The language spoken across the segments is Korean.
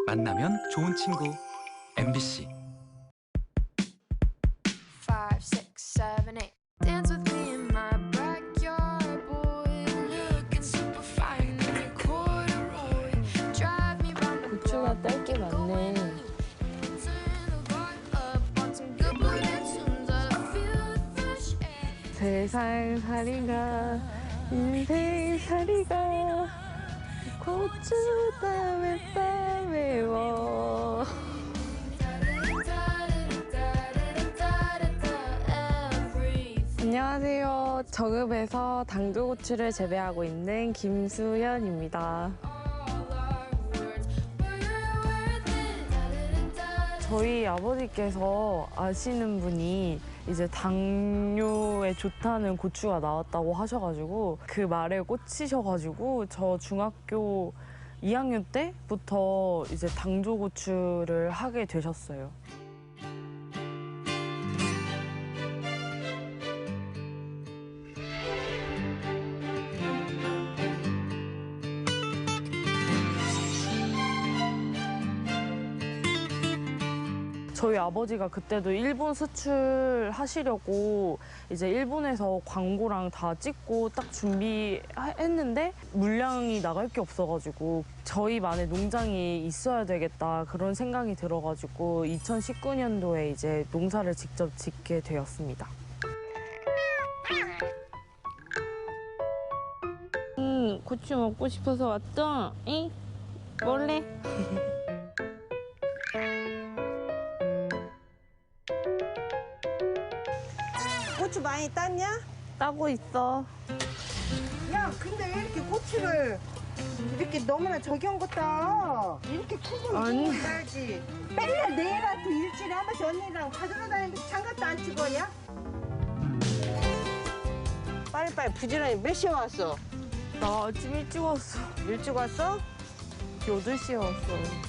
만나면 좋은 친구 MBC. 5, 6, 7, 8. Dance with me in my backyard, boy. Looking super fine in your corduroy. Drive me round the 고추가 딸 게 많네. 세상살이가 인생살이가 고추 땀에 땀에워. 안녕하세요. 정읍에서 당도고추를 재배하고 있는 김수현입니다. 저희 아버지께서 아시는 분이 이제 당뇨에 좋다는 고추가 나왔다고 하셔가지고 그 말에 꽂히셔가지고 저 중학교 2학년 때부터 이제 당조고추를 하게 되셨어요. 저희 아버지가 그때도 일본 수출하시려고 이제 일본에서 광고랑 다 찍고 딱 준비했는데 물량이 나갈 게 없어가지고 저희만의 농장이 있어야 되겠다 그런 생각이 들어가지고 2019년도에 이제 농사를 직접 짓게 되었습니다. 고추 먹고 싶어서 왔어? 응? 먹을래? 고추 많이 땄냐? 따고 있어. 야, 근데 왜 이렇게 고추를 이렇게 너무나 적용 것다. 이렇게 큰 아니. 거는 따야지. 맨날 내일한테 일주일에 한 번씩 언니랑 가져다 다니는데 장갑도 안 찍어냐? 빨리빨리 부지런히 몇 시에 왔어? 나 아침 일찍 왔어. 일찍 왔어? 8시에 왔어.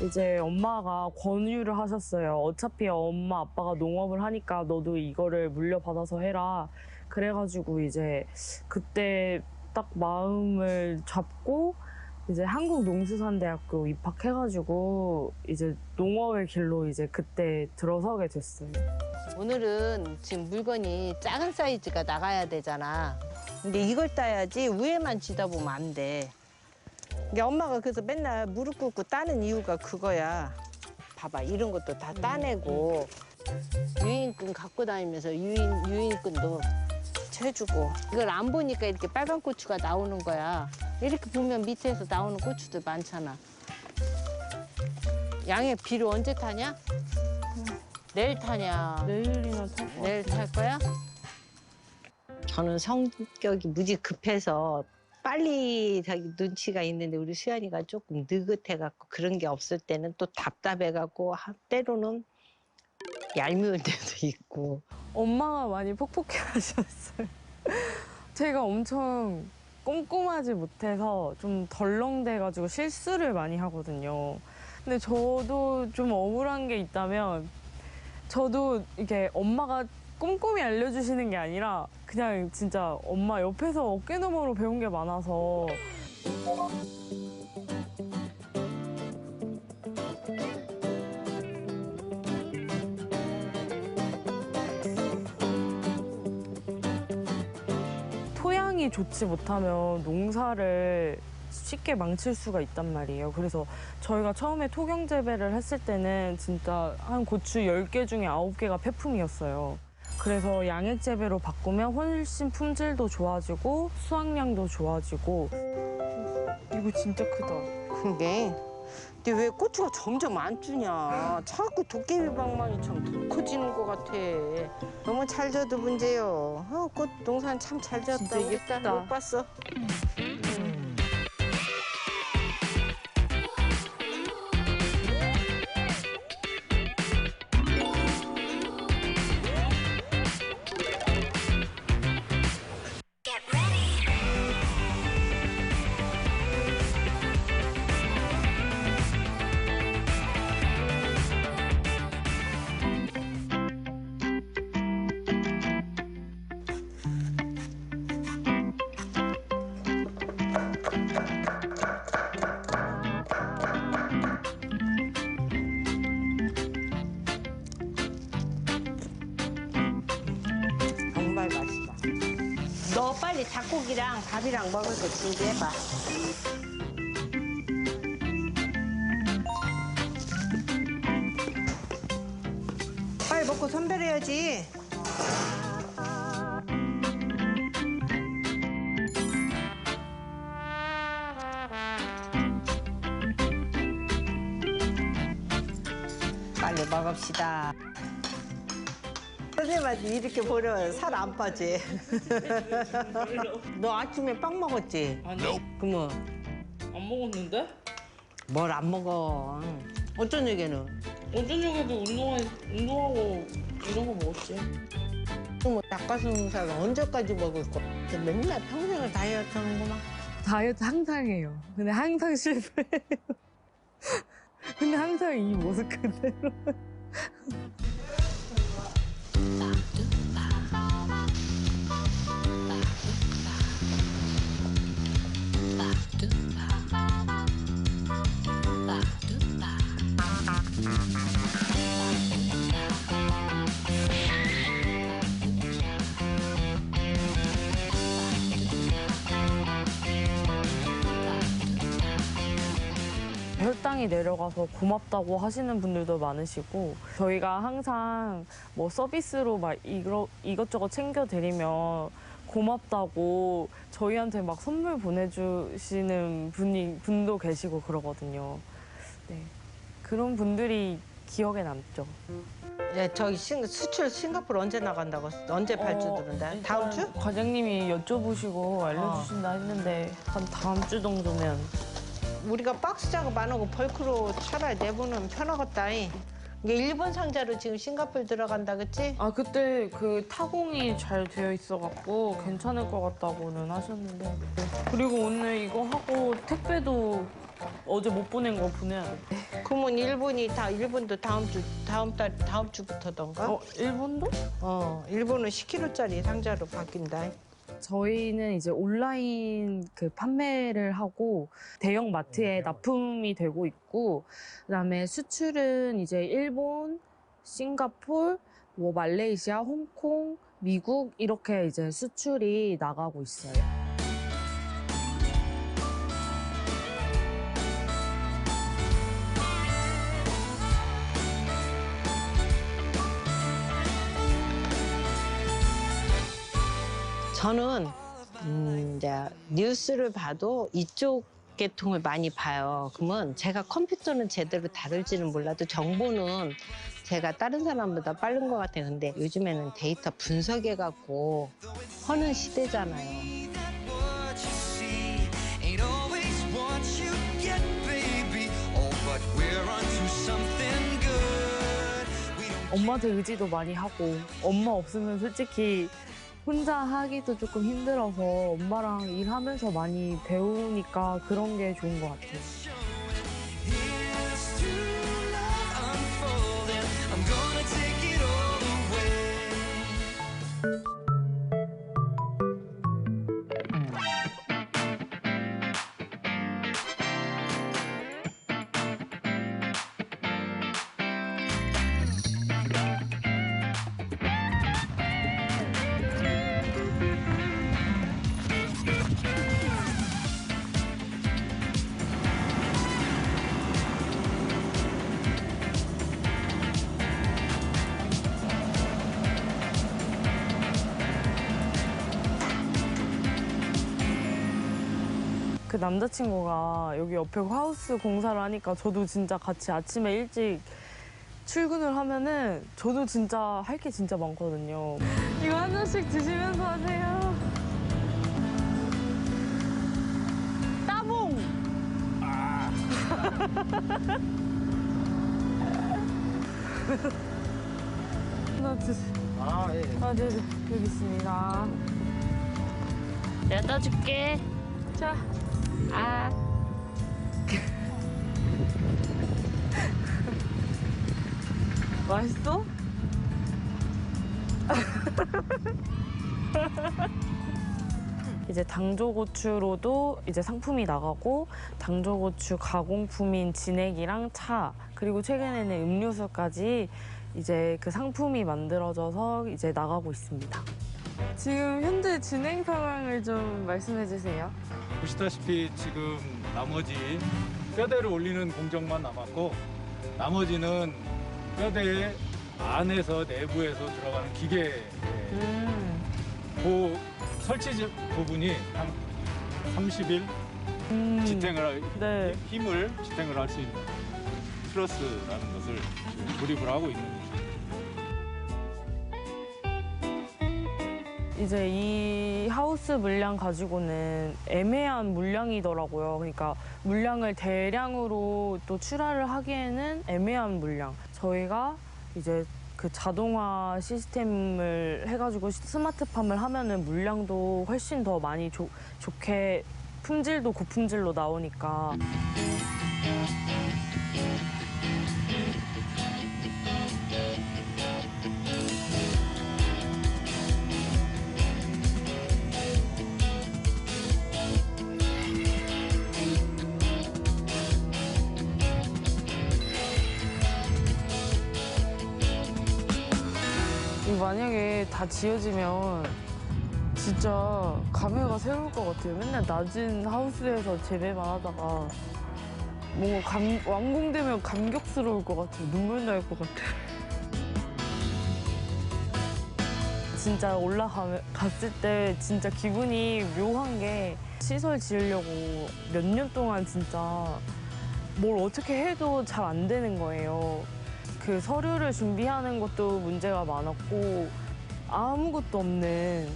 이제 엄마가 권유를 하셨어요. 어차피 엄마 아빠가 농업을 하니까 너도 이거를 물려받아서 해라. 그래가지고 이제 그때 딱 마음을 잡고 이제 한국농수산대학교 입학해가지고 이제 농업의 길로 이제 그때 들어서게 됐어요. 오늘은 지금 물건이 작은 사이즈가 나가야 되잖아. 근데 이걸 따야지 위에만 지다 보면 안 돼. 이게 엄마가 그래서 맨날 무릎 꿇고 따는 이유가 그거야. 봐봐, 이런 것도 다 따내고 유인끈 갖고 다니면서 유인끈도 해주고 이걸 안 보니까 이렇게 빨간 고추가 나오는 거야. 이렇게 보면 밑에서 나오는 고추들 많잖아. 양의 비료 언제 타냐? 내일 타냐? 내일이나 탈 거. 내일 탈 거야? 저는 성격이 무지 급해서 빨리 자기 눈치가 있는데 우리 수연이가 조금 느긋해갖고 그런 게 없을 때는 또 답답해갖고 때로는 얄미울 때도 있고. 엄마가 많이 폭폭해 하셨어요. 제가 엄청 꼼꼼하지 못해서 좀 덜렁대가지고 실수를 많이 하거든요. 근데 저도 좀 억울한 게 있다면 저도 이렇게 엄마가 꼼꼼히 알려주시는 게 아니라 그냥 진짜 엄마 옆에서 어깨너머로 배운 게 많아서 토양이 좋지 못하면 농사를 쉽게 망칠 수가 있단 말이에요. 그래서 저희가 처음에 토경 재배를 했을 때는 진짜 한 고추 10개 중에 9개가 폐품이었어요. 그래서 양액 재배로 바꾸면 훨씬 품질도 좋아지고 수확량도 좋아지고. 이거 진짜 크다. 그게 근데 왜 고추가 점점 안 주냐? 자꾸 도깨비 방망이처럼 더 커지는 것 같아. 너무 잘 져도 문제요. 꽃 농사는 참 잘 졌다. 진짜 예쁘다. 못 봤어. 빨리 닭고기랑 밥이랑 먹을 거 준비해봐. 빨리 먹고 선별해야지. 빨리 먹읍시다. 선생님한테 이렇게 보려면 살 안 빠지. 너 아침에 빵 먹었지? 아니, 그러면 안 먹었는데? 뭘 안 먹어? 어떤 얘기는? 저녁에도 운동하고 이런 거 먹었지. 그럼 닭가슴살 언제까지 먹을 거야? 맨날 평생을 다이어트 하는구만. 다이어트 항상 해요. 근데 항상 실패해요. 근데 항상 이 모습 그대로. 혈당이 내려가서 고맙다고 하시는 분들도 많으시고, 저희가 항상 뭐 서비스로 막 이것저것 챙겨드리면 고맙다고 저희한테 막 선물 보내주시는 분도 계시고 그러거든요. 네, 그런 분들이 기억에 남죠. 야, 저기 수출 싱가포르 언제 나간다고? 언제 발주 들은다? 다음 주? 과장님이 여쭤보시고 알려주신다 했는데 한 다음 주 정도면. 우리가 박스 작업 안 하고 벌크로 차라리 내보내면 편하겠다. 이게 일본 상자로 지금 싱가포르 들어간다, 그치? 아, 그때 그 타공이 잘 되어 있어갖고 괜찮을 것 같다고는 하셨는데. 그리고 오늘 이거 하고 택배도 어제 못 보낸 거 보내야 돼. 그러면 일본도 다음 주부터던가? 일본도? 일본은 10kg짜리 상자로 바뀐다. 저희는 이제 온라인 그 판매를 하고 대형 마트에 납품이 되고 있고, 그다음에 수출은 이제 일본, 싱가폴, 뭐 말레이시아, 홍콩, 미국 이렇게 이제 수출이 나가고 있어요. 저는 이제 뉴스를 봐도 이쪽 계통을 많이 봐요. 그러면 제가 컴퓨터는 제대로 다룰지는 몰라도 정보는 제가 다른 사람보다 빠른 것 같아요. 근데 요즘에는 데이터 분석해갖고 하는 시대잖아요. 엄마한테 의지도 많이 하고, 엄마 없으면 솔직히 혼자 하기도 조금 힘들어서 엄마랑 일하면서 많이 배우니까 그런 게 좋은 것 같아요. 그 남자친구가 여기 옆에 하우스 공사를 하니까 저도 진짜 같이 아침에 일찍 출근을 하면은 저도 진짜 할 게 진짜 많거든요. 이거 한 잔씩 드시면서 하세요. 따봉! 하나 드세요. 아, 네, 여기 있습니다. 내가 떠줄게. 자. 아. 맛있어? 이제 당조고추로도 이제 상품이 나가고, 당조고추 가공품인 진액이랑 차, 그리고 최근에는 음료수까지 이제 그 상품이 만들어져서 이제 나가고 있습니다. 지금 현재 진행 상황을 좀 말씀해 주세요. 보시다시피 지금 나머지 뼈대를 올리는 공정만 남았고 나머지는 뼈대 안에서 내부에서 들어가는 기계 그 설치 부분이 한 30일 지탱을 네. 힘을 지탱을 할 수 있는 트러스라는 것을 지금 조립을 하고 있는 거죠. 이제 이 하우스 물량 가지고는 애매한 물량이더라고요. 그러니까 물량을 대량으로 또 출하를 하기에는 애매한 물량. 저희가 이제 그 자동화 시스템을 해가지고 스마트팜을 하면은 물량도 훨씬 더 많이 좋게 품질도 고품질로 나오니까. 만약에 다 지어지면 진짜 감회가 새로울 것 같아요. 맨날 낮은 하우스에서 재배만 하다가 뭔가 완공되면 감격스러울 것 같아요. 눈물 날 것 같아요. 진짜 올라갔을 때 진짜 기분이 묘한 게 시설 지으려고 몇 년 동안 진짜 뭘 어떻게 해도 잘 안 되는 거예요. 그 서류를 준비하는 것도 문제가 많았고 아무것도 없는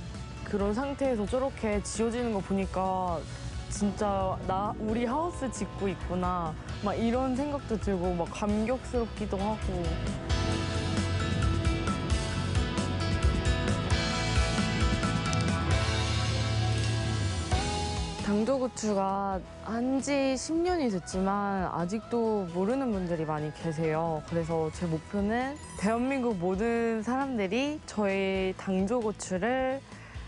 그런 상태에서 저렇게 지어지는 거 보니까 진짜 우리 하우스 짓고 있구나 막 이런 생각도 들고 막 감격스럽기도 하고. 당도고추가 한지 10년이 됐지만 아직도 모르는 분들이 많이 계세요. 그래서 제 목표는 대한민국 모든 사람들이 저의 당도고추를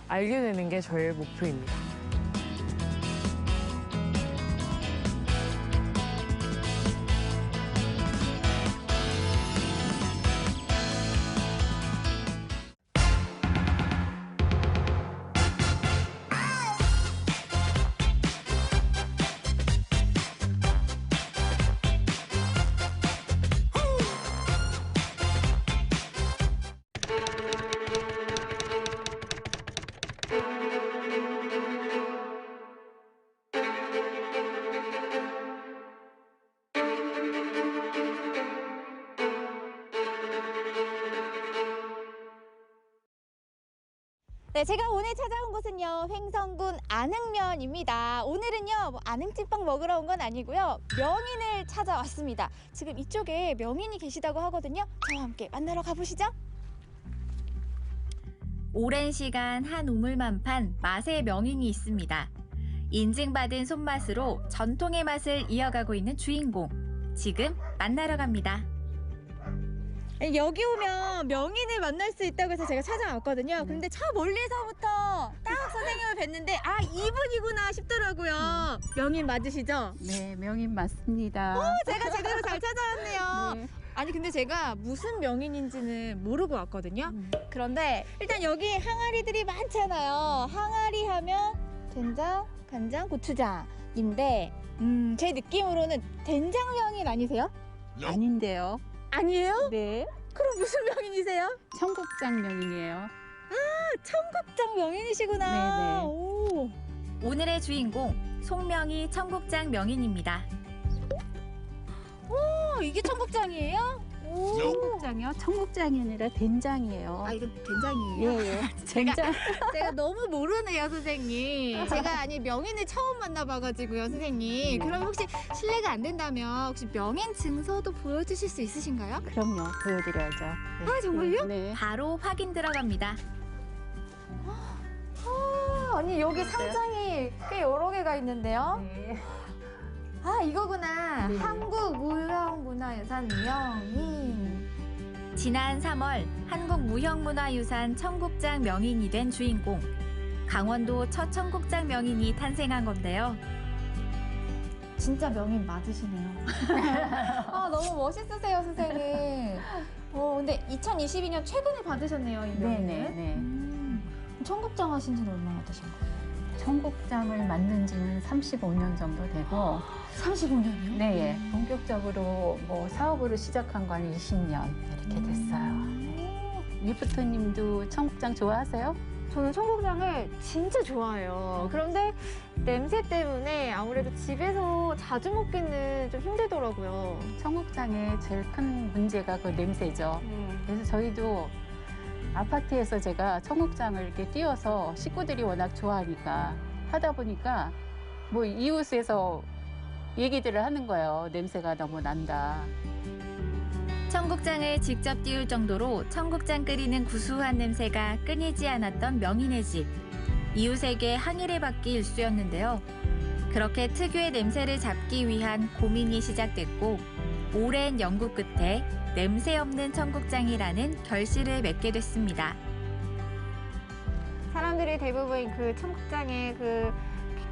알게 되는 게 저의 목표입니다. 네, 제가 오늘 찾아온 곳은요, 횡성군 안흥면입니다. 오늘은요, 안흥찐빵 먹으러 온 건 아니고요, 명인을 찾아왔습니다. 지금 이쪽에 명인이 계시다고 하거든요. 저와 함께 만나러 가보시죠. 오랜 시간 한 우물만 판 맛의 명인이 있습니다. 인증받은 손맛으로 전통의 맛을 이어가고 있는 주인공. 지금 만나러 갑니다. 여기 오면 명인을 만날 수 있다고 해서 제가 찾아왔거든요. 그런데 저 멀리서부터 딱 선생님을 뵀는데 아, 이분이구나 싶더라고요. 명인 맞으시죠? 네, 명인 맞습니다. 제가 제대로 잘 찾아왔네요. 네. 아니 근데 제가 무슨 명인인지는 모르고 왔거든요. 그런데 일단 여기 항아리들이 많잖아요. 항아리 하면 된장, 간장, 고추장인데 제 느낌으로는 된장 명인 아니세요? 아닌데요. 아니에요? 네, 그럼 무슨 명인이세요? 청국장 명인이에요. 청국장 명인이시구나. 네네. 오. 오늘의 주인공 송명희 청국장 명인입니다. 이게 청국장이에요? 오. 청국장이요? 청국장이 아니라 된장이에요. 아, 이건 된장이에요? 예, 예. 된장. 제가 너무 모르네요, 선생님. 제가 아니 명인을 처음 만나봐가지고요, 선생님. 그럼 혹시 실례가 안 된다면 혹시 명인 증서도 보여주실 수 있으신가요? 그럼요, 보여드려야죠. 네. 아, 정말요? 네. 바로 확인 들어갑니다. 아니 여기 상장이 꽤 여러 개가 있는데요. 네. 아, 이거구나. 네. 한국무형문화유산 명인. 지난 3월 한국무형문화유산 청국장 명인이 된 주인공. 강원도 첫 청국장 명인이 탄생한 건데요. 진짜 명인 맞으시네요. 아, 너무 멋있으세요, 선생님. 근데 2022년 최근에 받으셨네요, 이 명인을. 네네네. 청국장 하신 지는 얼마나 되신 거예요? 청국장을 만든 지는 35년 정도 되고 35년이요? 네, 본격적으로 뭐 사업으로 시작한 건 20년 이렇게 됐어요. 리프터님도 청국장 좋아하세요? 저는 청국장을 진짜 좋아해요. 그런데 냄새 때문에 아무래도 집에서 자주 먹기는 좀 힘들더라고요. 청국장의 제일 큰 문제가 그 냄새죠. 그래서 저희도 아파트에서 제가 청국장을 이렇게 띄워서 식구들이 워낙 좋아하니까 하다 보니까 뭐 이웃에서 얘기들을 하는 거예요. 냄새가 너무 난다. 청국장을 직접 띄울 정도로 청국장 끓이는 구수한 냄새가 끊이지 않았던 명인의 집. 이웃에게 항의를 받기 일쑤였는데요. 그렇게 특유의 냄새를 잡기 위한 고민이 시작됐고 오랜 연구 끝에 냄새 없는 청국장이라는 결실을 맺게 됐습니다. 사람들이 대부분 그 청국장의 그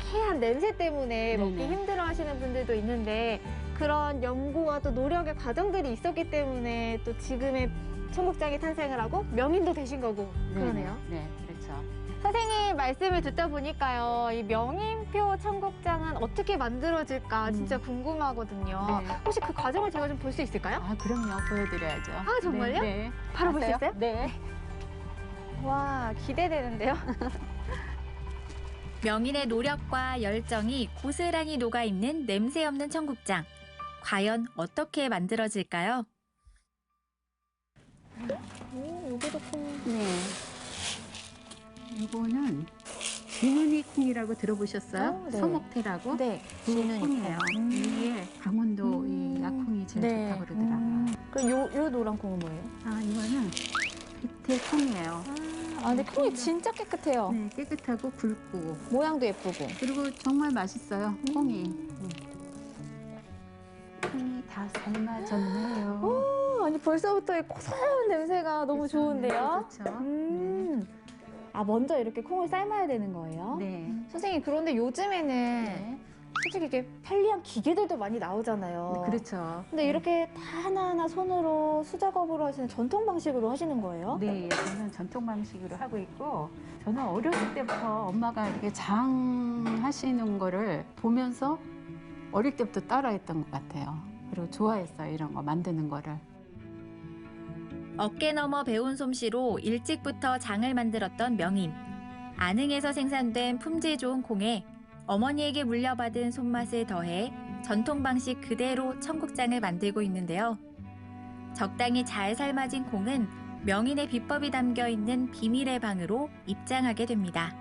쾌쾌한 냄새 때문에 먹기 네네. 힘들어 하시는 분들도 있는데 그런 연구와 또 노력의 과정들이 있었기 때문에 또 지금의 청국장이 탄생을 하고 명인도 되신 거고 그러네요. 네, 그렇죠. 선생님 말씀을 듣다 보니까요. 이 명인표 청국장은 어떻게 만들어질까 진짜 궁금하거든요. 네. 혹시 그 과정을 제가 좀 볼 수 있을까요? 아, 그럼요. 보여드려야죠. 아, 정말요? 네. 바로 볼 수 아세요? 있어요? 네. 와, 기대되는데요? 명인의 노력과 열정이 고스란히 녹아있는 냄새 없는 청국장. 과연 어떻게 만들어질까요? 여기도 콩. 네. 이거는 진은이 콩이라고 들어보셨어요? 네. 서목태라고? 네. 그 콩이에요. 이게 강원도 이 약콩이 제일 네. 좋다고 그러더라고요. 그럼 요 노란 콩은 뭐예요? 아, 이거는 빛의 콩이에요. 아, 근데 콩이 진짜 깨끗해요. 네, 깨끗하고 굵고 모양도 예쁘고. 그리고 정말 맛있어요. 콩이. 콩이 다 삶아졌네요. 아니 벌써부터 이 고소한 냄새가 너무 좋은데요? 그렇죠. 아, 먼저 이렇게 콩을 삶아야 되는 거예요? 네. 선생님, 그런데 요즘에는 네. 솔직히 이게 편리한 기계들도 많이 나오잖아요. 그렇죠. 근데 이렇게 다 하나하나 손으로 수작업으로 하시는 전통 방식으로 하시는 거예요? 네, 저는 전통 방식으로 하고 있고 저는 어렸을 때부터 엄마가 이렇게 장하시는 거를 보면서 어릴 때부터 따라했던 것 같아요. 그리고 좋아했어요, 이런 거 만드는 거를. 어깨 너머 배운 솜씨로 일찍부터 장을 만들었던 명인. 안흥에서 생산된 품질 좋은 콩에 어머니에게 물려받은 손맛을 더해 전통 방식 그대로 청국장을 만들고 있는데요. 적당히 잘 삶아진 콩은 명인의 비법이 담겨 있는 비밀의 방으로 입장하게 됩니다.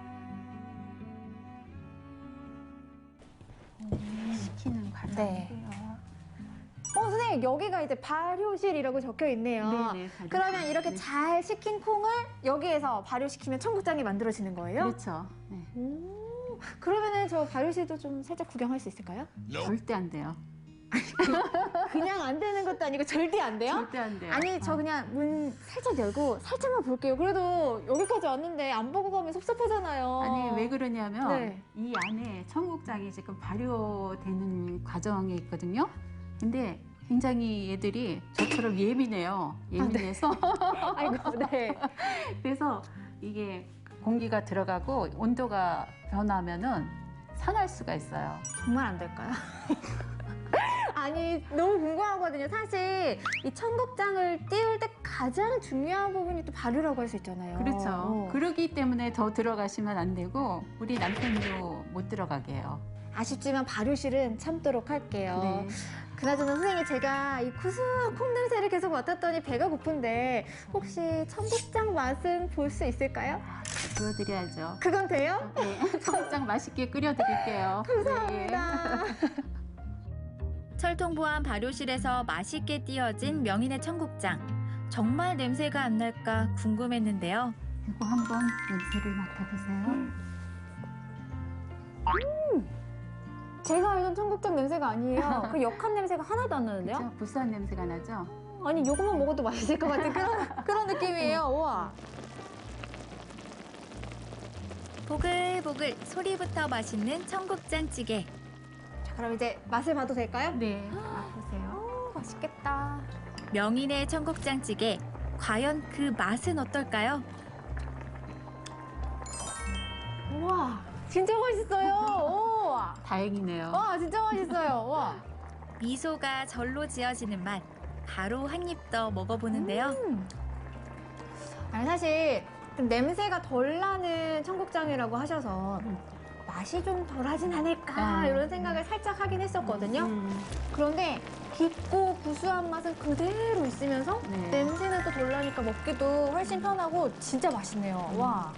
시키는 과정이고요. 네. 선생님, 여기가 이제 발효실이라고 적혀 있네요. 네네. 그러면 이렇게 네. 잘 식힌 콩을 여기에서 발효시키면 청국장이 만들어지는 거예요? 그렇죠. 네. 그러면은 저 발효실도 좀 살짝 구경할 수 있을까요? 절대 안 돼요. 그냥 안 되는 것도 아니고 절대 안 돼요? 절대 안 돼요. 아니, 저 그냥 문 살짝 열고 살짝만 볼게요. 그래도 여기까지 왔는데 안 보고 가면 섭섭하잖아요. 아니, 왜 그러냐면 네. 이 안에 청국장이 지금 발효되는 과정이 있거든요. 근데 굉장히 얘들이 저처럼 예민해요. 예민해서 아이고, 네. 그래서 이게 공기가 들어가고 온도가 변하면은 상할 수가 있어요. 정말 안 될까요? 아니, 너무 궁금하거든요. 사실 이 청국장을 띄울 때 가장 중요한 부분이 또 발효라고 할 수 있잖아요. 그렇죠. 그러기 때문에 더 들어가시면 안 되고 우리 남편도 못 들어가게 해요. 아쉽지만 발효실은 참도록 할게요. 네. 그나저나 선생님, 제가 이 구수한 콩 냄새를 계속 맡았더니 배가 고픈데 혹시 청국장 맛은 볼 수 있을까요? 보여드려야죠. 그건 돼요? 네. 청국장 맛있게 끓여드릴게요. 감사합니다. 철통보안 발효실에서 맛있게 띄어진 명인의 청국장. 정말 냄새가 안 날까 궁금했는데요. 이거 한번 냄새를 맡아보세요. 제가 알던 청국장 냄새가 아니에요. 그 역한 냄새가 하나도 안 나는데요? 그렇죠? 구수한 냄새가 나죠? 아니, 요것만 먹어도 맛있을 것 같은 그런 느낌이에요. 우와. 보글보글 소리부터 맛있는 청국장찌개. 자, 그럼 이제 맛을 봐도 될까요? 네. 맛보세요. 맛있겠다. 명인의 청국장찌개. 과연 그 맛은 어떨까요? 우와, 진짜 맛있어요. 오. 다행이네요. 와, 진짜 맛있어요. 와. 미소가 절로 지어지는 맛. 바로 한 입 더 먹어보는데요. 아니, 사실 좀 냄새가 덜 나는 청국장이라고 하셔서 맛이 좀 덜하진 않을까 이런 생각을 살짝 하긴 했었거든요. 그런데 깊고 구수한 맛은 그대로 있으면서 네. 냄새는 또 덜 나니까 먹기도 훨씬 편하고 진짜 맛있네요. 와.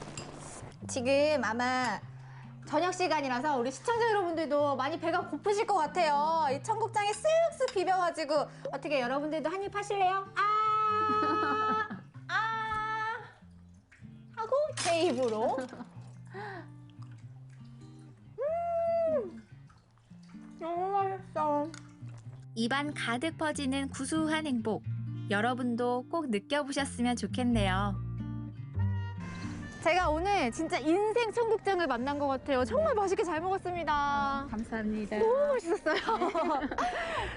지금 아마 저녁 시간이라서 우리 시청자 여러분들도 많이 배가 고프실 것 같아요. 이 청국장에 쓱쓱 비벼가지고 어떻게 여러분들도 한 입 하실래요? 하고 제 입으로. 너무 맛있어. 입안 가득 퍼지는 구수한 행복. 여러분도 꼭 느껴보셨으면 좋겠네요. 제가 오늘 진짜 인생 청국장을 만난 것 같아요. 정말 맛있게 잘 먹었습니다. 감사합니다. 너무 맛있었어요.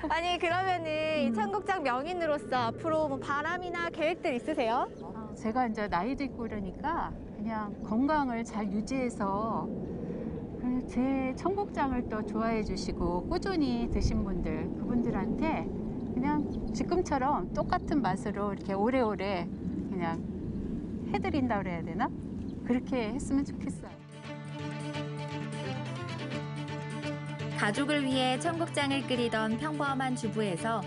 아니 그러면은 이 청국장 명인으로서 앞으로 뭐 바람이나 계획들 있으세요? 제가 이제 나이도 있고 그러니까 그냥 건강을 잘 유지해서 제 청국장을 또 좋아해 주시고 꾸준히 드신 분들, 그분들한테 그냥 지금처럼 똑같은 맛으로 이렇게 오래오래 그냥 해드린다 그래야 되나? 그렇게 했으면 좋겠어요. 가족을 위해 청국장을 끓이던 평범한 주부에서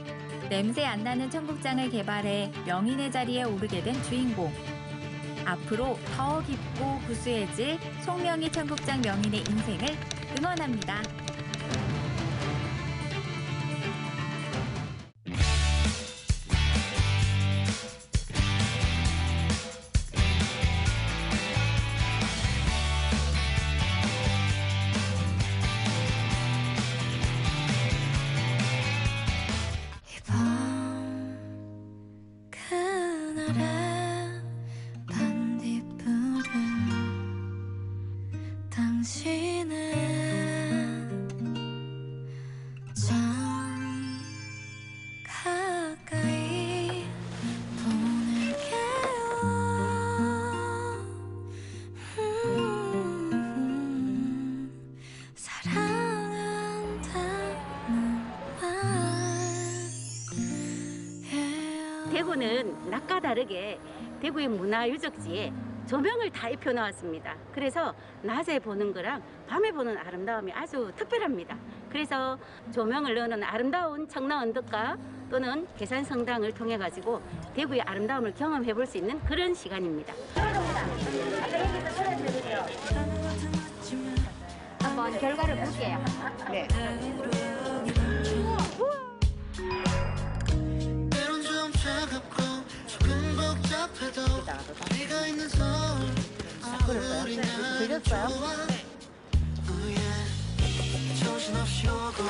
냄새 안 나는 청국장을 개발해 명인의 자리에 오르게 된 주인공. 앞으로 더 깊고 구수해질 송명희 청국장 명인의 인생을 응원합니다. 이밤 그날의 반딧불을 당신은 참 가까이 보낼게요. 사랑한다는 말 대구는 낮과 다르게 대구의 문화유적지에 조명을 다 입혀놓았습니다. 그래서 낮에 보는 거랑 밤에 보는 아름다움이 아주 특별합니다. 그래서 조명을 넣는 아름다운 청라언덕과 또는 계산성당을 통해 가지고 대구의 아름다움을 경험해 볼 수 있는 그런 시간입니다. 한번 결과를 볼게요. 네. 때론 좀 차갑고 조금 복잡해도 네가 있는 서울 서울이 나는 좋아. 정신없이 오고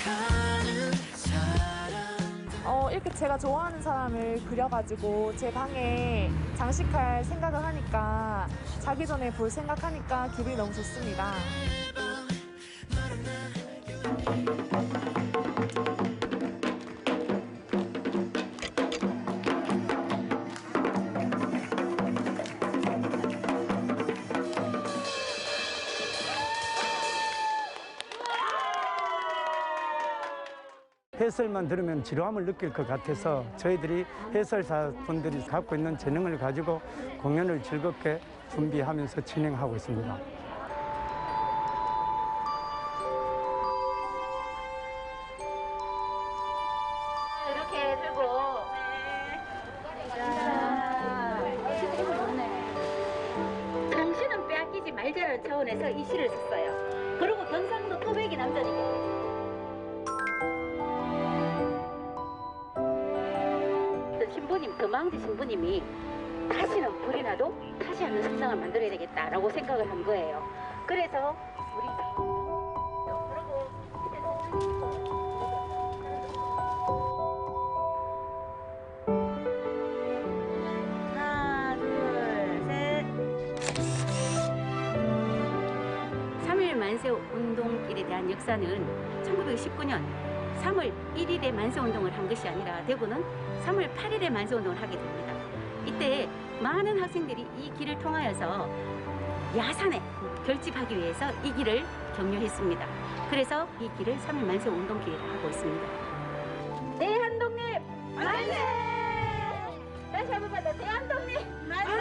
가는 사람 이렇게 제가 좋아하는 사람을 그려가지고 제 방에 장식할 생각을 하니까 자기 전에 볼 생각하니까 기분이 너무 좋습니다. 해설만 들으면 지루함을 느낄 것 같아서 저희들이 해설사분들이 갖고 있는 재능을 가지고 공연을 즐겁게 준비하면서 진행하고 있습니다. 이렇게 들고 당신은 빼앗기지 말자라는 차원에서 이 시를 썼어요. 그리고 경상도 토백이 남자니까 신부님, 금왕지 신부님이 다시는 불이 나도 타지 않는 석상을 만들어야 되겠다라고 생각을 한 거예요. 그래서 우리 하나, 둘, 셋. 3.1 만세운동길에 대한 역사는 1919년 3월 1일에 만세운동을 한 것이 아니라 대구는 3월 8일에 만세운동을 하게 됩니다. 이때 많은 학생들이 이 길을 통하여서 야산에 결집하기 위해서 이 길을 경유했습니다. 그래서 이 길을 3일 만세 운동길이라 하고 있습니다. 대한독립 만세! 다시 한번 받아 대한독립 만세!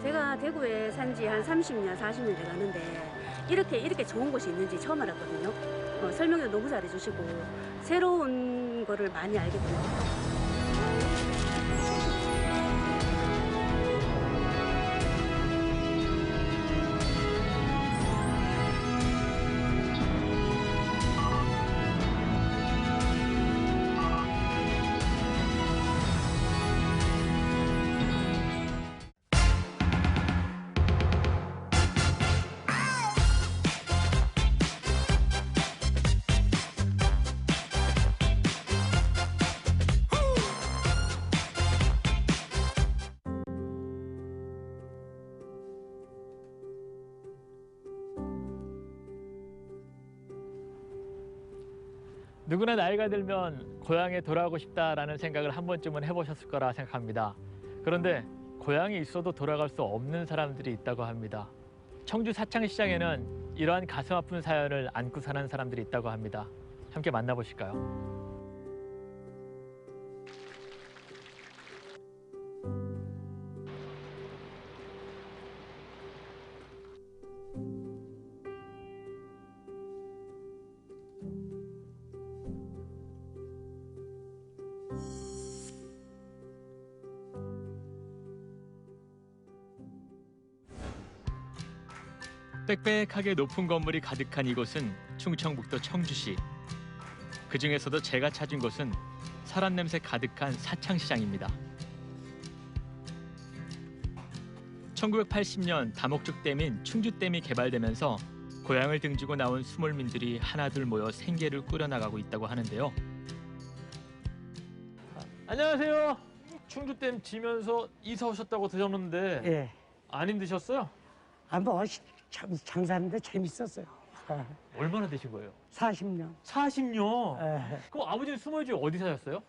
제가 대구에 산지 한 30년, 40년 돼가는데 이렇게 좋은 곳이 있는지 처음 알았거든요. 설명도 너무 잘해주시고 새로운 거를 많이 알게 됩니다. 누구나 나이가 들면 고향에 돌아가고 싶다라는 생각을 한 번쯤은 해보셨을 거라 생각합니다. 그런데 고향에 있어도 돌아갈 수 없는 사람들이 있다고 합니다. 청주 사창시장에는 이러한 가슴 아픈 사연을 안고 사는 사람들이 있다고 합니다. 함께 만나보실까요? 빽빽하게 높은 건물이 가득한 이곳은 충청북도 청주시. 그중에서도 제가 찾은 곳은 사람 냄새 가득한 사창시장입니다. 1980년 다목적댐인 충주댐이 개발되면서 고향을 등지고 나온 수몰민들이 하나둘 모여 생계를 꾸려나가고 있다고 하는데요. 안녕하세요. 충주댐 지면서 이사 오셨다고 들었는데 예. 안 힘드셨어요? 장사하는데 재밌었어요. 얼마나 되신 거예요? 40년. 40년? 예. 그럼 아버지는 수몰지 어디 사셨어요?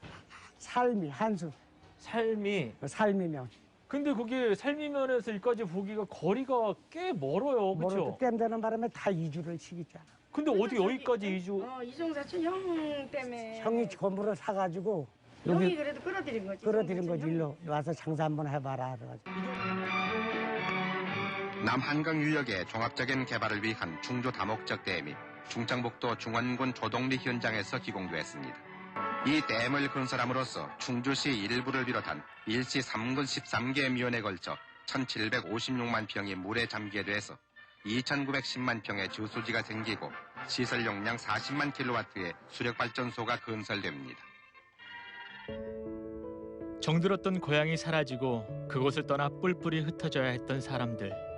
삶이 한수. 삶이면. 근데 거기 삶이면에서 여기까지 보기가 거리가 꽤 멀어요, 그렇죠? 댐 되는 바람에 다 이주를 시키잖아. 근데 어떻게 여기까지 이주? 이종사촌 형 때문에. 형이 건물을 사가지고 형이 그래도 끌어들인 거지. 끌어들인 거지. 일로 와서 장사 한번 해봐라. 그래가지고. 남한강 유역의 종합적인 개발을 위한 충주 다목적 댐이 충청북도 중원군 조동리 현장에서 기공됐습니다. 이 댐을 건설함으로써 충주시 일부를 비롯한 일시 3군 13개 면에 걸쳐 1756만 평이 물에 잠기게 돼서 2910만 평의 주수지가 생기고 시설 용량 40만 킬로와트의 수력발전소가 건설됩니다. 정들었던 고향이 사라지고 그곳을 떠나 뿔뿔이 흩어져야 했던 사람들.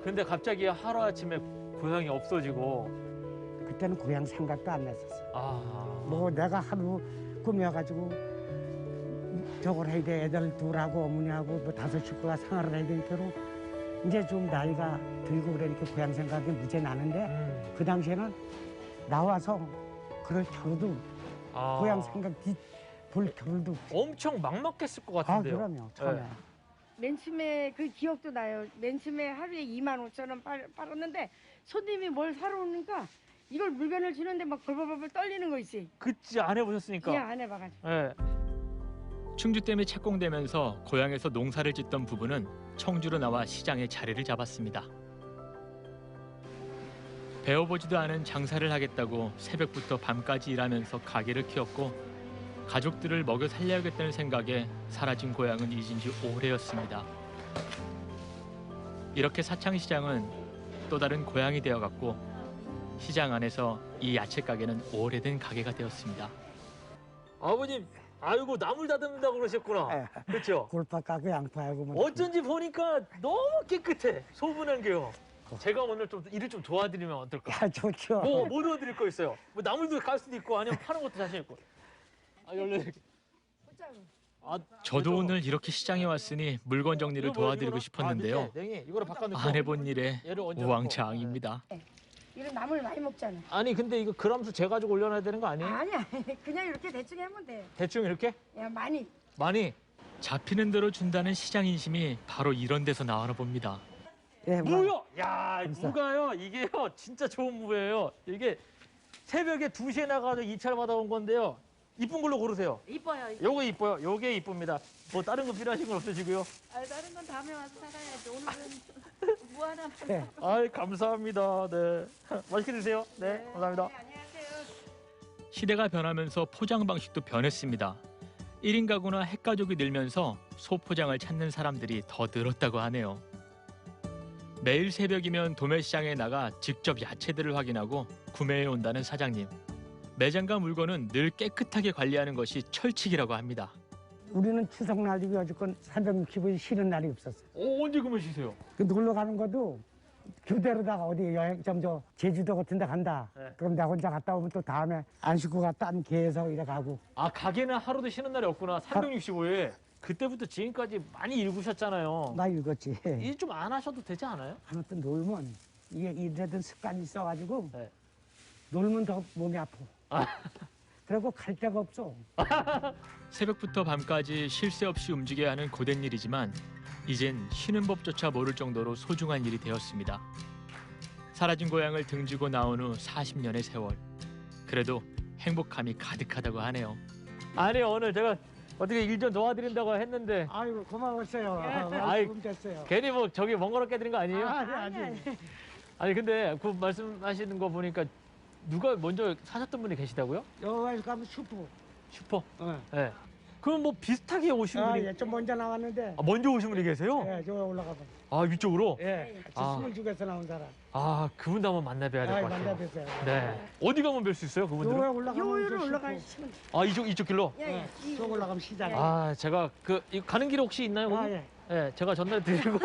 근데 갑자기 하루아침에 고향이 없어지고 그때는 고향 생각도 안 났었어. 아... 뭐 내가 하루 꾸며가지고 저걸 해야 돼. 애들 둘하고 어머니하고 뭐 5 식구가 생활을 해야 되니까 이제 좀 나이가 들고 그러니까 고향 생각이 무지 나는데 그 당시에는 나와서 그럴 겨루도 고향 생각 볼 겨루도 엄청 막막했을 것 같은데요. 그럼요. 처음에. 네. 맨 처음에 그 기억도 나요. 맨 처음에 하루에 25,000원 팔았는데 손님이 뭘 사러 오니까 이걸 물건을 주는데 막 벌벌벌 떨리는 거 있지. 그치, 안 해보셨으니까. 예, 안 해봐가지고. 네. 충주댐이 착공되면서 고향에서 농사를 짓던 부부는 청주로 나와 시장에 자리를 잡았습니다. 배워보지도 않은 장사를 하겠다고 새벽부터 밤까지 일하면서 가게를 키웠고 가족들을 먹여 살려야겠다는 생각에 사라진 고향은 잊은 지 오래였습니다. 이렇게 사창시장은 또 다른 고향이 되어갔고 시장 안에서 이 야채 가게는 오래된 가게가 되었습니다. 아버님, 아이고 나물 다듬는다고 그러셨구나. 그렇죠? 골파 까고 양파하고 뭐. 어쩐지 보니까 너무 깨끗해. 소분한 게요. 제가 오늘 좀 일을 좀 도와드리면 어떨까? 좋죠. 뭐 도와드릴 거 있어요? 뭐 나물도 깔 수도 있고 아니면 파는 것도 자신 있고. 저도 오늘 이렇게 시장에 왔으니 물건 정리를 도와드리고 싶었는데요. 안 해본 일에 우왕좌왕입니다. 이런 나물 많이 먹잖아. 아니 근데 이거 그람수 재가지고 올려놔야 되는 거 아니에요? 아니야. 그냥 이렇게 대충 하면 돼. 대충 이렇게? 야, 많이. 잡히는 대로 준다는 시장 인심이 바로 이런 데서 나오나 봅니다. 예, 무요? 야, 무가요. 이게요. 진짜 좋은 무예요. 이게 새벽에 2시에 나가서 입찰 받아온 건데요. 이쁜 걸로 고르세요. 이뻐요. 요거 이뻐요. 요게 이쁩니다. 뭐 다른 거 필요하신 건 없으시고요? 아, 다른 건 다음에 와서 사가야지. 오늘은 무 하나만. 네. 아이, 감사합니다. 네. 맛있게 드세요. 네, 감사합니다. 시대가 변하면서 포장 방식도 변했습니다. 1인 가구나 핵가족이 늘면서 소포장을 찾는 사람들이 더 늘었다고 하네요. 매일 새벽이면 도매시장에 나가 직접 야채들을 확인하고 구매해 온다는 사장님. 매장과 물건은 늘 깨끗하게 관리하는 것이 철칙이라고 합니다. 우리는 추석날이고 여지껏 365일 쉬는 날이 없었어요. 언제 그러면 쉬세요? 그 놀러 가는 것도 교대로다가 어디 여행점 제주도 같은 데 간다. 네. 그럼 나 혼자 갔다 오면 또 다음에 안 쉬고 갔다 딴 개에서 이래 가고. 아, 가게는 하루도 쉬는 날이 없구나. 365일. 그때부터 지금까지 많이 일구셨잖아요. 나 읽었지. 일 좀 안 하셔도 되지 않아요? 아무튼 놀면 이게 이래든 습관이 있어가지고 네. 놀면 더 몸이 아파. 그리고 갈 데가 없어. 새벽부터 밤까지 쉴 새 없이 움직여야 하는 고된 일이지만 이젠 쉬는 법조차 모를 정도로 소중한 일이 되었습니다. 사라진 고향을 등지고 나온 후 40년의 세월. 그래도 행복함이 가득하다고 하네요. 아니, 오늘 제가 어떻게 일 좀 도와드린다고 했는데. 아이고 고마웠어요. 아이, 됐어요. 괜히 뭐 저기 번거롭게 드린 거 아니에요? 아니. 아니 근데 그 말씀하시는 거 보니까 누가 먼저 사셨던 분이 계시다고요? 여기 가면 슈퍼. 슈퍼? 네. 그럼 뭐 비슷하게 오신 분이? 예, 좀 먼저 나왔는데. 아, 먼저 오신 분이 계세요? 예, 저 올라가 봐. 아, 위쪽으로? 예, 아. 26에서 나온 사람. 아, 그분도 한번 만나봐야 될 것 같아요. 만나보세요. 네. 어디 가면 뵐 수 있어요, 그분들은? 요에 올라가면 요일을 올라가시면 아, 이쪽 길로? 예, 저 올라가면 시장. 아, 제가 가는 길 혹시 있나요? 아, 예. 예, 제가 전달해 드리고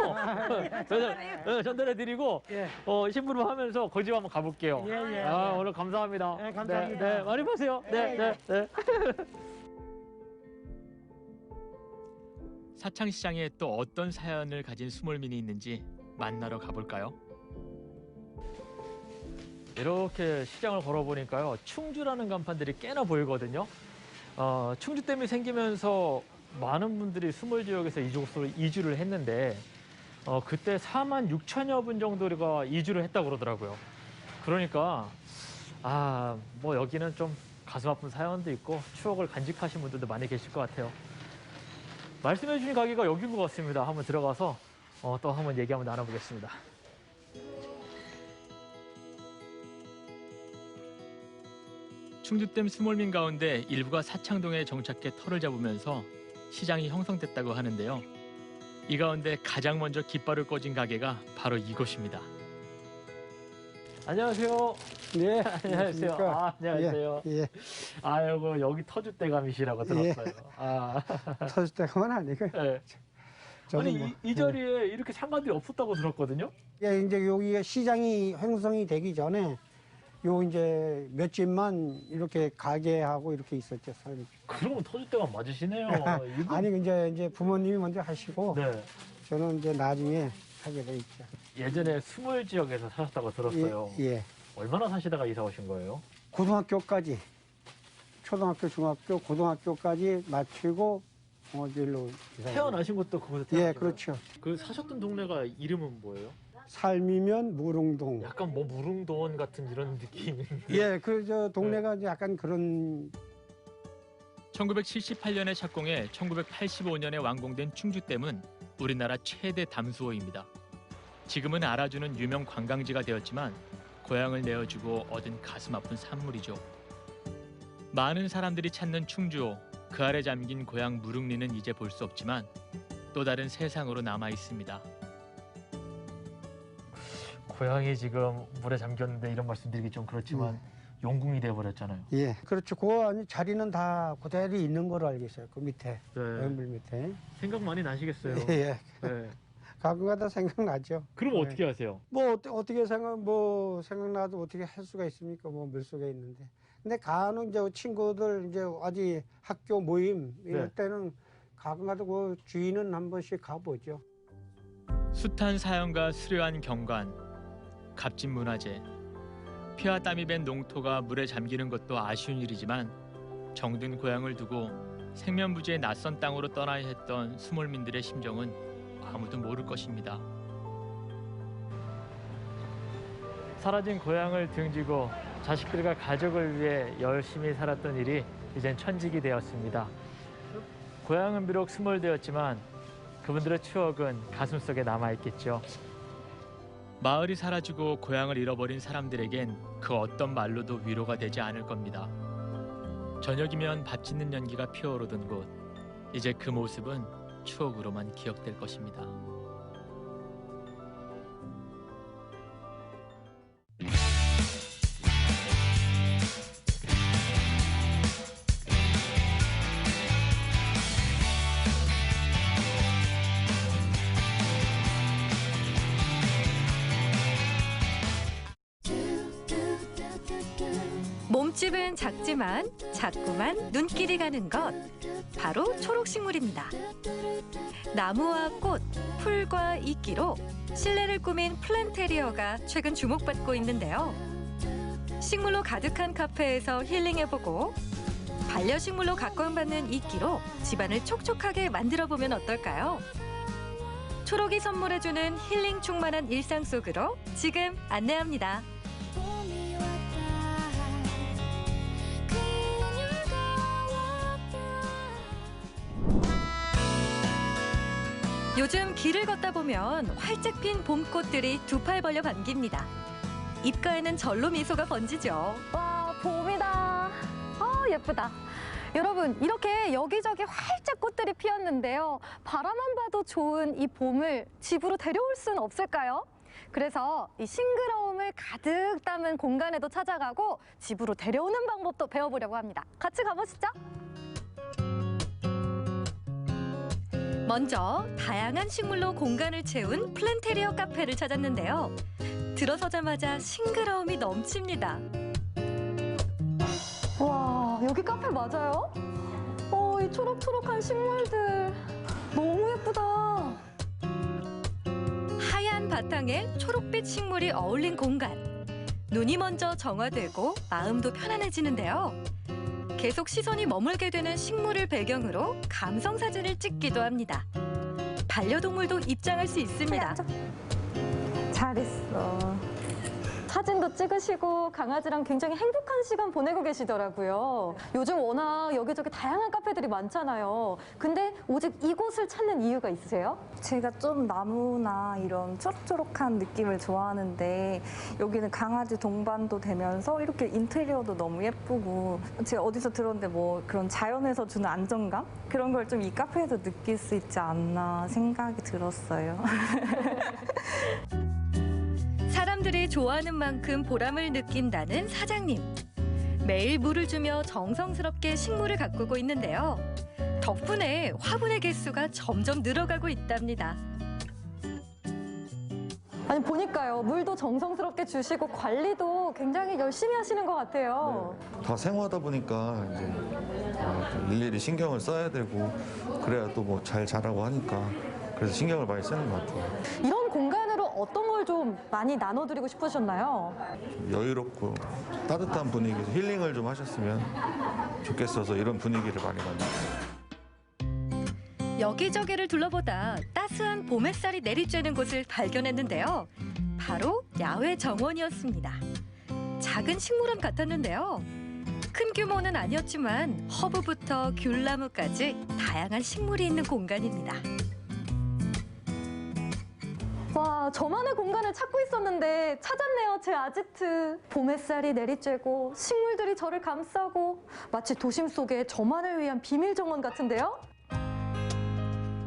전달해 드리고 예. 심부름 하면서 거기 한번 가볼게요. 예. 아, 오늘 감사합니다. 네, 감사합니다. 네, 많이 보세요. 네. 사창시장에 또 어떤 사연을 가진 수몰민이 있는지 만나러 가볼까요? 이렇게 시장을 걸어보니까요, 충주라는 간판들이 꽤나 보이거든요. 충주댐이 생기면서 많은 분들이 수몰 지역에서 이쪽으로 이주를 했는데 그때 4만 6천여 분 정도가 이주를 했다고 그러더라고요. 그러니까 뭐 여기는 좀 가슴 아픈 사연도 있고 추억을 간직하신 분들도 많이 계실 것 같아요. 말씀해 주신 가게가 여기인 것 같습니다. 한번 들어가서 또 한번 얘기 한번 나눠보겠습니다. 충주댐 수몰민 가운데 일부가 사창동에 정착해 터를 잡으면서 시장이 형성됐다고 하는데요. 이 가운데 가장 먼저 깃발을 꽂은 가게가 바로 이곳입니다. 안녕하세요. 네, 안녕하세요. 안녕하세요. 예. 아이고, 여기 터줏대감이시라고 들었어요. 터줏대감은 아니고. 네. 아니, 이 자리에 이렇게 상가들이 없었다고 들었거든요. 예, 이제 여기가 시장이 형성이 되기 전에 요 이제 몇 집만 이렇게 가게하고 이렇게 있었죠. 그러면 터줏대감 맞으시네요. 아니 이제 부모님이 먼저 하시고 네. 저는 이제 나중에 하게 돼 있죠. 예전에 수몰 지역에서 사셨다고 들었어요. 예. 얼마나 사시다가 이사 오신 거예요? 고등학교까지 초등학교, 중학교, 고등학교까지 마치고 어디로 이사. 태어나신 것도 그곳에 태어나신 예, 거예요? 그렇죠. 그 사셨던 동네가 이름은 뭐예요? 삶이면 무릉동. 약간 뭐 무릉도원 같은 이런 느낌. 예, 그 저 동네가 이제 약간 그런. 1978년에 착공해 1985년에 완공된 충주댐은 우리나라 최대 담수호입니다. 지금은 알아주는 유명 관광지가 되었지만 고향을 내어주고 얻은 가슴 아픈 산물이죠. 많은 사람들이 찾는 충주호, 그 아래 잠긴 고향 무릉리는 이제 볼 수 없지만 또 다른 세상으로 남아 있습니다. 고향이 지금 물에 잠겼는데 이런 말씀드리기 좀 그렇지만 용궁이 돼버렸잖아요. 예, 그렇죠. 그 안에 자리는 다 그대로 있는 걸로 알고 있어요. 그 밑에, 물 밑에. 생각 많이 나시겠어요. 예. 네. 가끔가다 생각나죠. 그럼 네. 어떻게 하세요? 뭐 어떻게 생각나도 어떻게 할 수가 있습니까? 뭐 물속에 있는데. 근데 간혹 이제 친구들 이제 어디 학교 모임 이럴 때는 가끔가다 그 주인은 한 번씩 가보죠. 숱한 사연과 수려한 경관, 값진 문화재, 피와 땀이 밴 농토가 물에 잠기는 것도 아쉬운 일이지만 정든 고향을 두고 생면부지의 낯선 땅으로 떠나야 했던 수몰민들의 심정은 아무도 모를 것입니다. 사라진 고향을 등지고 자식들과 가족을 위해 열심히 살았던 일이 이젠 천직이 되었습니다. 고향은 비록 스몰되었지만 그분들의 추억은 가슴속에 남아있겠죠. 마을이 사라지고 고향을 잃어버린 사람들에겐 그 어떤 말로도 위로가 되지 않을 겁니다. 저녁이면 밥 짓는 연기가 피어오르던 곳, 이제 그 모습은 추억으로만 기억될 것입니다. 몸집은 작지만 자꾸만 눈길이 가는 것, 바로 초록식물입니다. 나무와 꽃, 풀과 이끼로 실내를 꾸민 플랜테리어가 최근 주목받고 있는데요. 식물로 가득한 카페에서 힐링해보고 반려식물로 각광받는 이끼로 집안을 촉촉하게 만들어보면 어떨까요? 초록이 선물해주는 힐링 충만한 일상 속으로 지금 안내합니다. 요즘 길을 걷다 보면 활짝 핀 봄꽃들이 두 팔 벌려 반깁니다. 입가에는 절로 미소가 번지죠. 와, 봄이다. 예쁘다. 여러분, 이렇게 여기저기 활짝 꽃들이 피었는데요. 바라만 봐도 좋은 이 봄을 집으로 데려올 수는 없을까요? 그래서 이 싱그러움을 가득 담은 공간에도 찾아가고 집으로 데려오는 방법도 배워보려고 합니다. 같이 가보시죠. 먼저 다양한 식물로 공간을 채운 플랜테리어 카페를 찾았는데요. 들어서자마자 싱그러움이 넘칩니다. 와, 여기 카페 맞아요? 이 초록초록한 식물들 너무 예쁘다. 하얀 바탕에 초록빛 식물이 어울린 공간. 눈이 먼저 정화되고 마음도 편안해지는데요. 계속 시선이 머물게 되는 식물을 배경으로 감성 사진을 찍기도 합니다. 반려동물도 입장할 수 있습니다. 잘했어. 사진도 찍으시고 강아지랑 굉장히 행복한 시간 보내고 계시더라고요. 요즘 워낙 여기저기 다양한 카페들이 많잖아요. 근데 오직 이곳을 찾는 이유가 있으세요? 제가 좀 나무나 이런 초록초록한 느낌을 좋아하는데 여기는 강아지 동반도 되면서 이렇게 인테리어도 너무 예쁘고 제가 어디서 들었는데 뭐 그런 자연에서 주는 안정감? 그런 걸 좀 이 카페에서 느낄 수 있지 않나 생각이 들었어요. 사람들이 좋아하는 만큼 보람을 느낀다는 사장님. 매일 물을 주며 정성스럽게 식물을 가꾸고 있는데요. 덕분에 화분의 개수가 점점 늘어가고 있답니다. 아니 보니까요, 물도 정성스럽게 주시고 관리도 굉장히 열심히 하시는 것 같아요. 다 생화하다 보니까 이제 일일이 신경을 써야 되고 그래야 또 뭐 잘 자라고 하니까 그래서 신경을 많이 쓰는 것 같아요. 이런 공간으로 어떤 걸 좀 많이 나눠드리고 싶으셨나요? 여유롭고 따뜻한 분위기에서 힐링을 좀 하셨으면 좋겠어서 이런 분위기를 많이 만들었어요. 여기저기를 둘러보다 따스한 봄 햇살이 내리쬐는 곳을 발견했는데요. 바로 야외 정원이었습니다. 작은 식물원 같았는데요. 큰 규모는 아니었지만 허브부터 귤나무까지 다양한 식물이 있는 공간입니다. 와, 저만의 공간을 찾고 있었는데 찾았네요, 제 아지트. 봄 햇살이 내리쬐고 식물들이 저를 감싸고 마치 도심 속의 저만을 위한 비밀 정원 같은데요?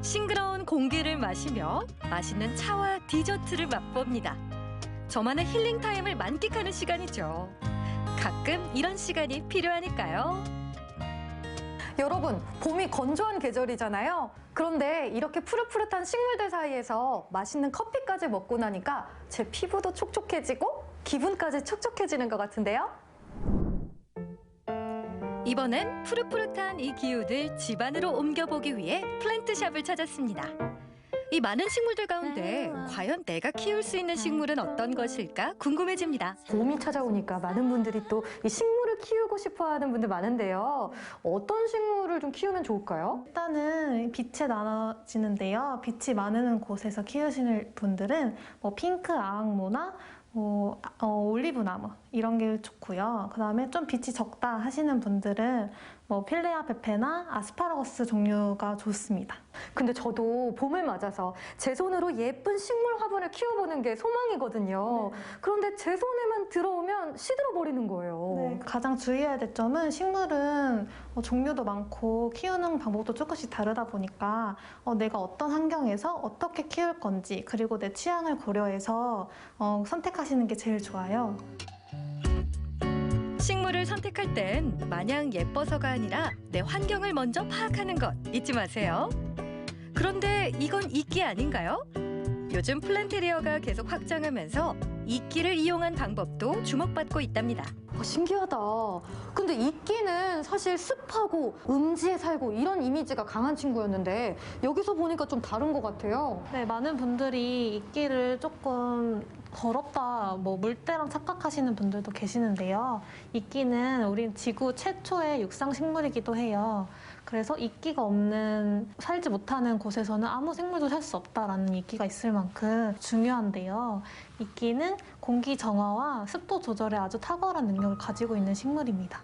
싱그러운 공기를 마시며 맛있는 차와 디저트를 맛봅니다. 저만의 힐링 타임을 만끽하는 시간이죠. 가끔 이런 시간이 필요하니까요. 여러분, 봄이 건조한 계절이잖아요. 그런데 이렇게 푸릇푸릇한 식물들 사이에서 맛있는 커피까지 먹고 나니까 제 피부도 촉촉해지고 기분까지 촉촉해지는 것 같은데요. 이번엔 푸릇푸릇한 이 기운을 집안으로 옮겨보기 위해 플랜트샵을 찾았습니다. 이 많은 식물들 가운데 과연 내가 키울 수 있는 식물은 어떤 것일까 궁금해집니다. 봄이 찾아오니까 많은 분들이 또 이 식물을 키우고 싶어하는 분들 많은데요. 어떤 식물을 좀 키우면 좋을까요? 일단은 빛에 나눠지는데요. 빛이 많은 곳에서 키우시는 분들은 뭐 핑크 아앙모나 올리브 나무 이런 게 좋고요. 그다음에 좀 빛이 적다 하시는 분들은 뭐 필레아 페페나 아스파라거스 종류가 좋습니다. 근데 저도 봄을 맞아서 제 손으로 예쁜 식물 화분을 키워보는 게 소망이거든요. 그런데 제 손에만 들어오면 시들어 버리는 거예요. 네, 가장 주의해야 될 점은 식물은 종류도 많고 키우는 방법도 조금씩 다르다 보니까 내가 어떤 환경에서 어떻게 키울 건지 그리고 내 취향을 고려해서 선택하시는 게 제일 좋아요. 식물을 선택할 땐 마냥 예뻐서가 아니라 내 환경을 먼저 파악하는 것 잊지 마세요. 그런데 이건 이끼 아닌가요? 요즘 플랜테리어가 계속 확장하면서 이끼를 이용한 방법도 주목받고 있답니다. 신기하다. 근데 이끼는 사실 습하고 음지에 살고 이런 이미지가 강한 친구였는데 여기서 보니까 좀 다른 것 같아요. 네, 많은 분들이 이끼를 조금 더럽다, 뭐 물때랑 착각하시는 분들도 계시는데요. 이끼는 우리 지구 최초의 육상식물이기도 해요. 그래서 이끼가 없는, 살지 못하는 곳에서는 아무 생물도 살 수 없다라는 이끼가 있을 만큼 중요한데요. 이끼는 공기 정화와 습도 조절에 아주 탁월한 능력을 가지고 있는 식물입니다.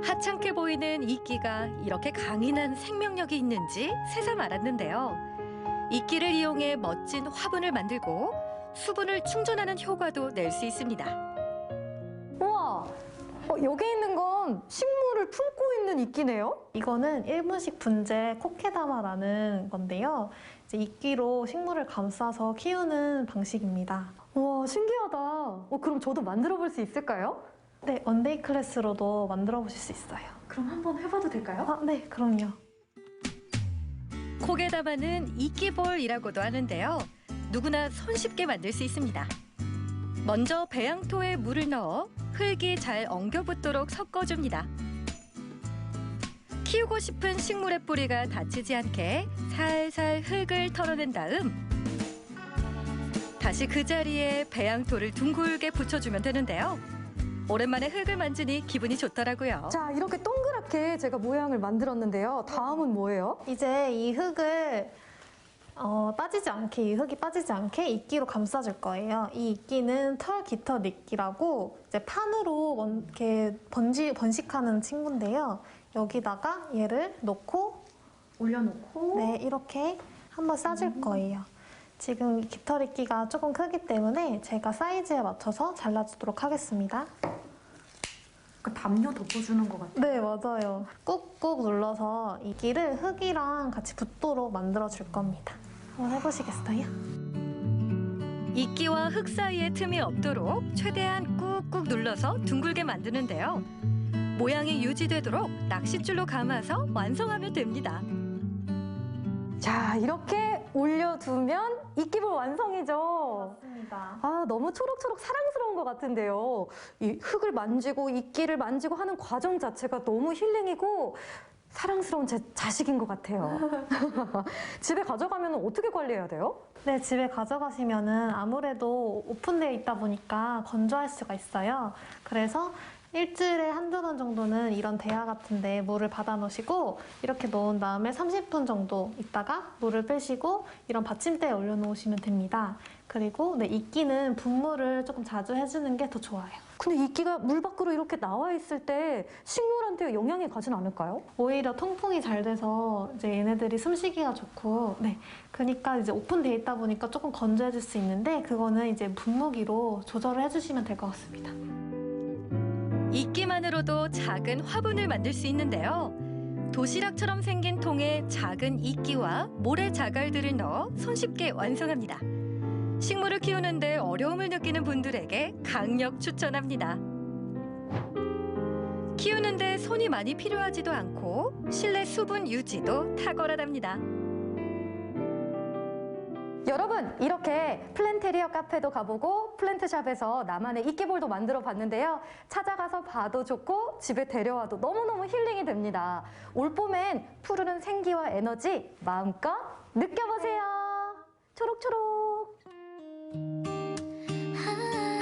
하찮게 보이는 이끼가 이렇게 강인한 생명력이 있는지 새삼 알았는데요. 이끼를 이용해 멋진 화분을 만들고 수분을 충전하는 효과도 낼 수 있습니다. 우와! 여기 있는 건 식물을 품고 있는 이끼네요? 이거는 일본식 분재 코케다마라는 건데요. 이제 이끼로 식물을 감싸서 키우는 방식입니다. 우와, 신기하다. 그럼 저도 만들어 볼 수 있을까요? 네, 원데이 클래스로도 만들어 보실 수 있어요. 그럼 한번 해봐도 될까요? 네, 그럼요. 코게다마는 이끼볼이라고도 하는데요. 누구나 손쉽게 만들 수 있습니다. 먼저 배양토에 물을 넣어 흙이 잘 엉겨붙도록 섞어줍니다. 키우고 싶은 식물의 뿌리가 다치지 않게 살살 흙을 털어낸 다음 다시 그 자리에 배양토를 둥글게 붙여주면 되는데요. 오랜만에 흙을 만지니 기분이 좋더라고요. 자, 이렇게 동그랗게 제가 모양을 만들었는데요. 다음은 뭐예요? 이제 이 흙을 빠지지 않게, 이 흙이 빠지지 않게 이끼로 감싸줄 거예요. 이 이끼는 털 깃털 이끼라고 이제 판으로 이렇게 번식하는 친구인데요. 여기다가 얘를 놓고 올려놓고 네, 이렇게 한번 싸줄 거예요. 지금 깃털 이끼가 조금 크기 때문에 제가 사이즈에 맞춰서 잘라주도록 하겠습니다. 담요 덮어주는 것 같아요. 네, 맞아요. 꾹꾹 눌러서 이끼를 흙이랑 같이 붙도록 만들어줄 겁니다. 한번 해보시겠어요? 이끼와 흙 사이에 틈이 없도록 최대한 꾹꾹 눌러서 둥글게 만드는데요. 모양이 유지되도록 낚싯줄로 감아서 완성하면 됩니다. 자, 이렇게 올려두면 이끼볼 완성이죠? 맞습니다. 아, 너무 초록초록 사랑스러운 것 같은데요. 이 흙을 만지고 이끼를 만지고 하는 과정 자체가 너무 힐링이고 사랑스러운 제 자식인 것 같아요. 집에 가져가면 어떻게 관리해야 돼요? 네, 집에 가져가시면은 아무래도 오픈되어 있다 보니까 건조할 수가 있어요. 그래서 일주일에 한두 번 정도는 이런 대야 같은 데 물을 받아 놓으시고 이렇게 넣은 다음에 30분 정도 있다가 물을 빼시고 이런 받침대에 올려놓으시면 됩니다. 그리고 네, 이끼는 분무를 조금 자주 해주는 게 더 좋아요. 근데 이끼가 물 밖으로 이렇게 나와 있을 때 식물한테 영향이 가진 않을까요? 오히려 통풍이 잘 돼서 이제 얘네들이 숨쉬기가 좋고, 네, 그러니까 이제 오픈되어 있다 보니까 조금 건조해질 수 있는데 그거는 이제 분무기로 조절을 해주시면 될 것 같습니다. 이끼만으로도 작은 화분을 만들 수 있는데요. 도시락처럼 생긴 통에 작은 이끼와 모래 자갈들을 넣어 손쉽게 완성합니다. 식물을 키우는데 어려움을 느끼는 분들에게 강력 추천합니다. 키우는데 손이 많이 필요하지도 않고 실내 수분 유지도 탁월하답니다. 여러분, 이렇게 플랜테리어 카페도 가보고 플랜트샵에서 나만의 이끼볼도 만들어 봤는데요. 찾아가서 봐도 좋고 집에 데려와도 너무너무 힐링이 됩니다. 올봄엔 푸르른 생기와 에너지 마음껏 느껴보세요. 초록초록.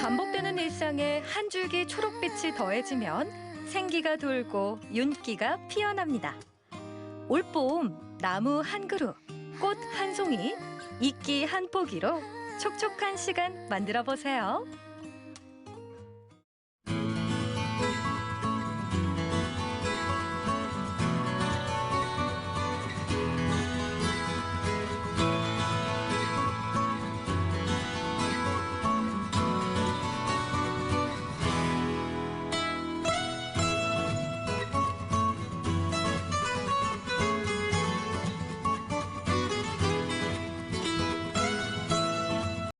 반복되는 일상에 한 줄기 초록빛이 더해지면 생기가 돌고 윤기가 피어납니다. 올봄 나무 한 그루, 꽃 한 송이, 이끼 한 포기로 촉촉한 시간 만들어 보세요.